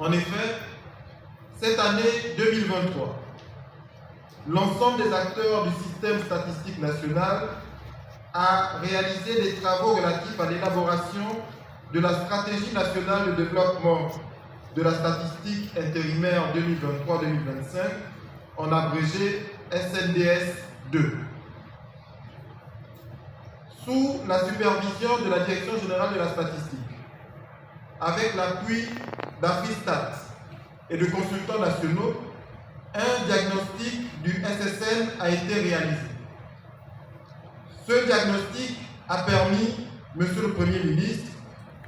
En effet, cette année 2023, l'ensemble des acteurs du système statistique national a réalisé des travaux relatifs à l'élaboration de la stratégie nationale de développement de la statistique intérimaire 2023-2025, en abrégé SNDS 2. Sous la supervision de la Direction générale de la statistique, avec l'appui d'Afristat et de consultants nationaux, un diagnostic du SSN a été réalisé. Ce diagnostic a permis, Monsieur le Premier ministre,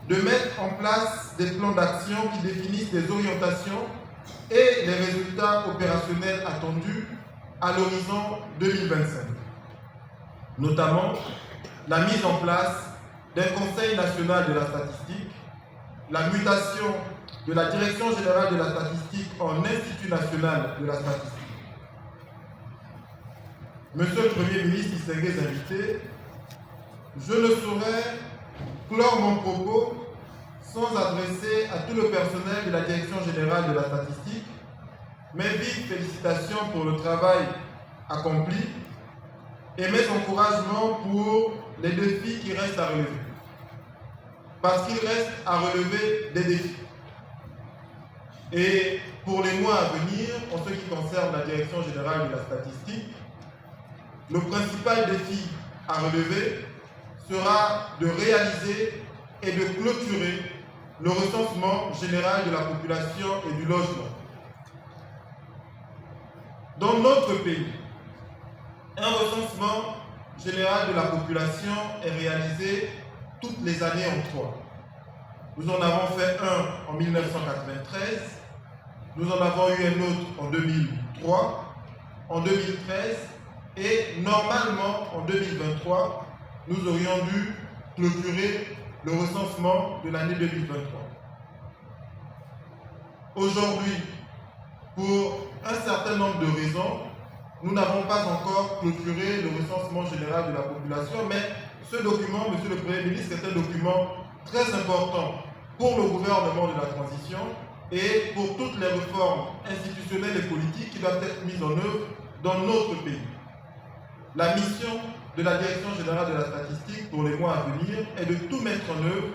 de mettre en place des plans d'action qui définissent les orientations et les résultats opérationnels attendus à l'horizon 2025. Notamment, la mise en place d'un Conseil national de la statistique, la mutation de la Direction générale de la statistique en Institut national de la statistique. Monsieur le Premier ministre, distingués invités, je ne saurais clore mon propos sans adresser à tout le personnel de la Direction générale de la statistique mes vives félicitations pour le travail accompli et mes encouragements pour les défis qui restent à relever. Parce qu'il reste à relever des défis. Et pour les mois à venir, en ce qui concerne la Direction générale de la statistique, le principal défi à relever sera de réaliser et de clôturer le recensement général de la population et du logement. Dans notre pays, un recensement général de la population est réalisé toutes les années en 3. Nous en avons fait un en 1993, nous en avons eu un autre en 2003, en 2013 et normalement en 2023, nous aurions dû clôturer le recensement de l'année 2023. Aujourd'hui, pour un certain nombre de raisons, nous n'avons pas encore clôturé le recensement général de la population, mais ce document, Monsieur le Premier ministre, est un document très important pour le gouvernement de la transition et pour toutes les réformes institutionnelles et politiques qui doivent être mises en œuvre dans notre pays. La mission de la Direction générale de la statistique pour les mois à venir est de tout mettre en œuvre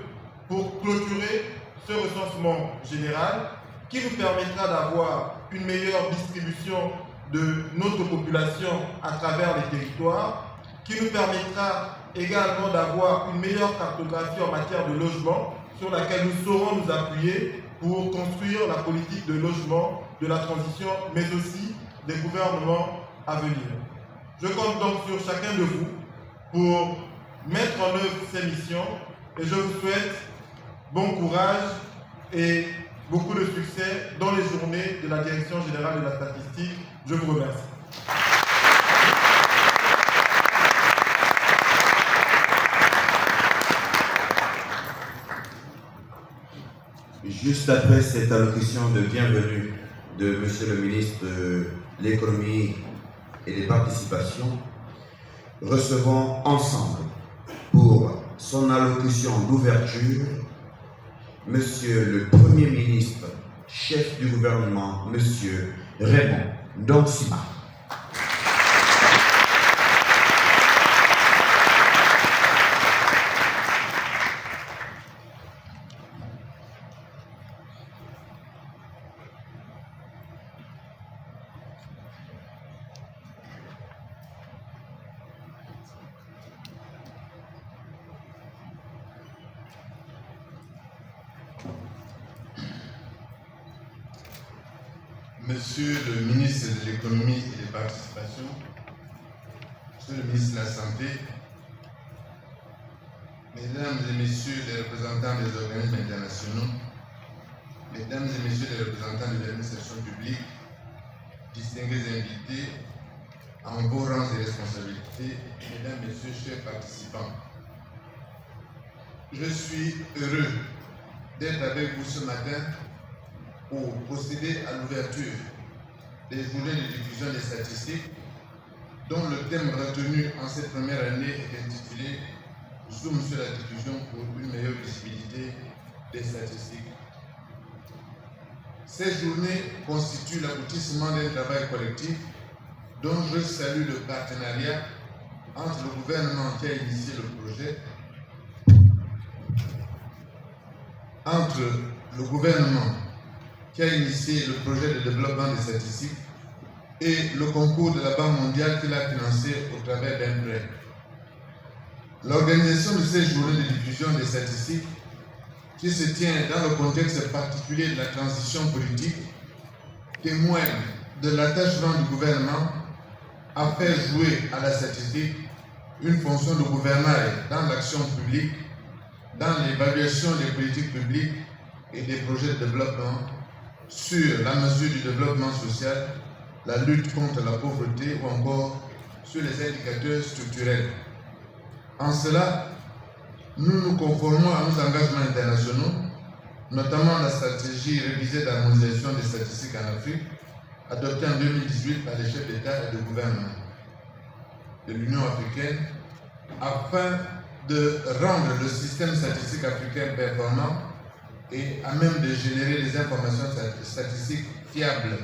pour clôturer ce recensement général qui nous permettra d'avoir une meilleure distribution de notre population à travers les territoires, qui nous permettra également d'avoir une meilleure cartographie en matière de logement sur laquelle nous saurons nous appuyer pour construire la politique de logement de la transition, mais aussi des gouvernements à venir. Je compte donc sur chacun de vous pour mettre en œuvre ces missions et je vous souhaite bon courage et beaucoup de succès dans les journées de la Direction générale de la statistique. Je vous remercie. Juste après cette allocution de bienvenue de Monsieur le ministre de l'Économie et des Participations, recevons ensemble pour son allocution d'ouverture Monsieur le Premier ministre, chef du gouvernement, Monsieur Raymond Ndongsima. Monsieur le ministre de l'Économie et des Participations, Monsieur le ministre de la Santé, Mesdames et Messieurs les représentants des organismes internationaux, Mesdames et Messieurs les représentants de l'administration publique, distingués invités, en vos rangs et responsabilités, Mesdames, Messieurs, chers participants, je suis heureux d'être avec vous ce matin pour procéder à l'ouverture des journées de diffusion des statistiques, dont le thème retenu en cette première année est intitulé « Zoom sur la diffusion pour une meilleure visibilité des statistiques ». Ces journées constituent l'aboutissement d'un travail collectif dont je salue le partenariat entre le gouvernement qui a initié le projet, de développement des statistiques et le concours de la Banque mondiale qui l'a financé au travers d'un prêt. L'organisation de ces journées de diffusion des statistiques, qui se tient dans le contexte particulier de la transition politique, témoigne de l'attachement du gouvernement à faire jouer à la statistique une fonction de gouvernail dans l'action publique, dans l'évaluation des politiques publiques et des projets de développement, sur la mesure du développement social, la lutte contre la pauvreté ou encore sur les indicateurs structurels. En cela, nous nous conformons à nos engagements internationaux, notamment la stratégie révisée d'harmonisation des statistiques en Afrique, adoptée en 2018 par les chefs d'État et de gouvernement de l'Union africaine, afin de rendre le système statistique africain performant et à même de générer des informations statistiques fiables,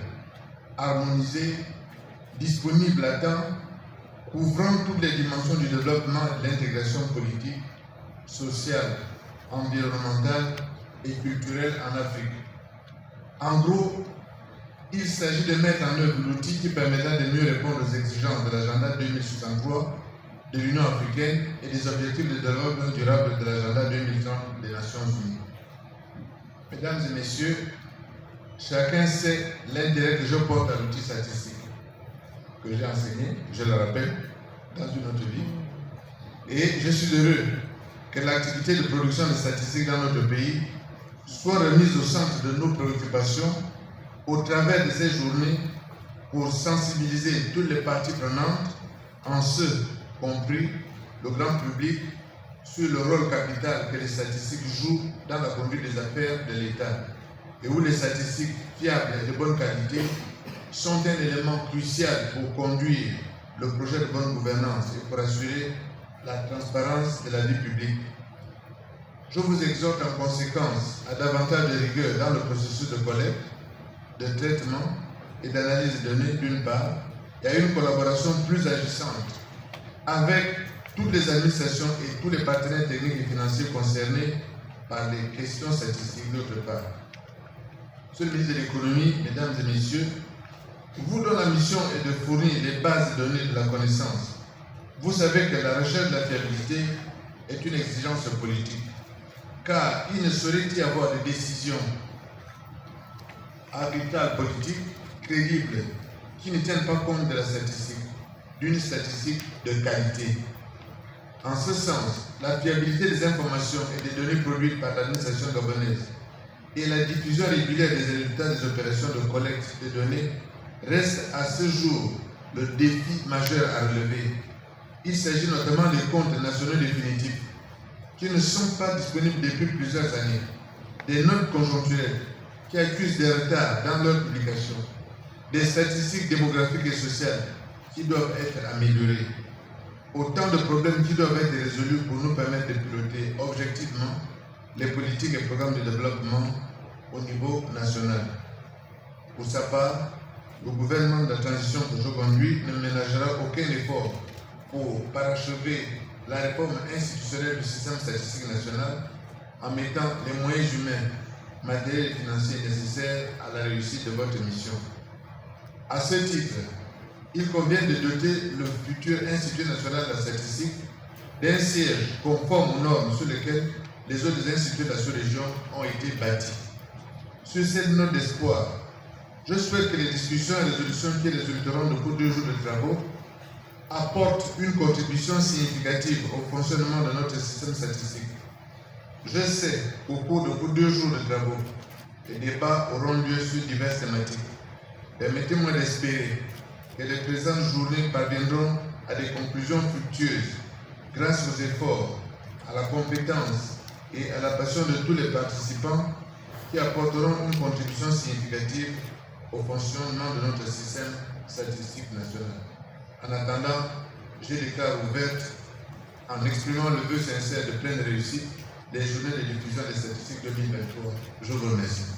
harmonisées, disponibles à temps, couvrant toutes les dimensions du développement et de l'intégration politique, sociale, environnementale et culturelle en Afrique. En gros, il s'agit de mettre en œuvre l'outil qui permettra de mieux répondre aux exigences de l'agenda 2063 de l'Union africaine et des objectifs de développement durable de l'agenda 2030 des Nations Unies. Mesdames et messieurs, chacun sait l'intérêt que je porte à l'outil statistique que j'ai enseigné, je le rappelle, dans une autre vie. Et je suis heureux que l'activité de production de statistiques dans notre pays soit remise au centre de nos préoccupations au travers de ces journées pour sensibiliser toutes les parties prenantes, en ce compris le grand public, sur le rôle capital que les statistiques jouent dans la conduite des affaires de l'État et où les statistiques fiables et de bonne qualité sont un élément crucial pour conduire le projet de bonne gouvernance et pour assurer la transparence de la vie publique. Je vous exhorte en conséquence à davantage de rigueur dans le processus de collecte, de traitement et d'analyse des données d'une part, et à une collaboration plus agissante avec toutes les administrations et tous les partenaires techniques et financiers concernés par les questions statistiques d'autre part. Monsieur le ministre de l'économie, mesdames et messieurs, vous dont la mission est de fournir les bases de données de la connaissance, vous savez que la recherche de la fiabilité est une exigence politique, car il ne saurait y avoir de décisions arbitrales politiques crédibles qui ne tiennent pas compte de la statistique, d'une statistique de qualité. En ce sens, la fiabilité des informations et des données produites par l'administration gabonaise et la diffusion régulière des résultats des opérations de collecte de données reste à ce jour le défi majeur à relever. Il s'agit notamment des comptes nationaux définitifs qui ne sont pas disponibles depuis plusieurs années, des notes conjoncturelles qui accusent des retards dans leur publication, des statistiques démographiques et sociales qui doivent être améliorées. Autant de problèmes qui doivent être résolus pour nous permettre de piloter objectivement les politiques et programmes de développement au niveau national. Pour sa part, le gouvernement de la transition que je conduis ne ménagera aucun effort pour parachever la réforme institutionnelle du système statistique national en mettant les moyens humains, matériels et financiers nécessaires à la réussite de votre mission. À ce titre, il convient de doter le futur Institut national de la statistique d'un siège conforme aux normes sur lesquelles les autres instituts de la sous-région ont été bâtis. Sur cette note d'espoir, je souhaite que les discussions et résolutions qui résulteront de cours 2 jours de travaux apportent une contribution significative au fonctionnement de notre système statistique. Je sais qu'au cours de 2 jours de travaux, les débats auront lieu sur diverses thématiques. Permettez-moi d'espérer que les présentes journées parviendront à des conclusions fructueuses grâce aux efforts, à la compétence et à la passion de tous les participants qui apporteront une contribution significative au fonctionnement de notre système statistique national. En attendant, je déclare ouverte, en exprimant le vœu sincère de pleine réussite, les journées de diffusion des statistiques 2023. Je vous remercie.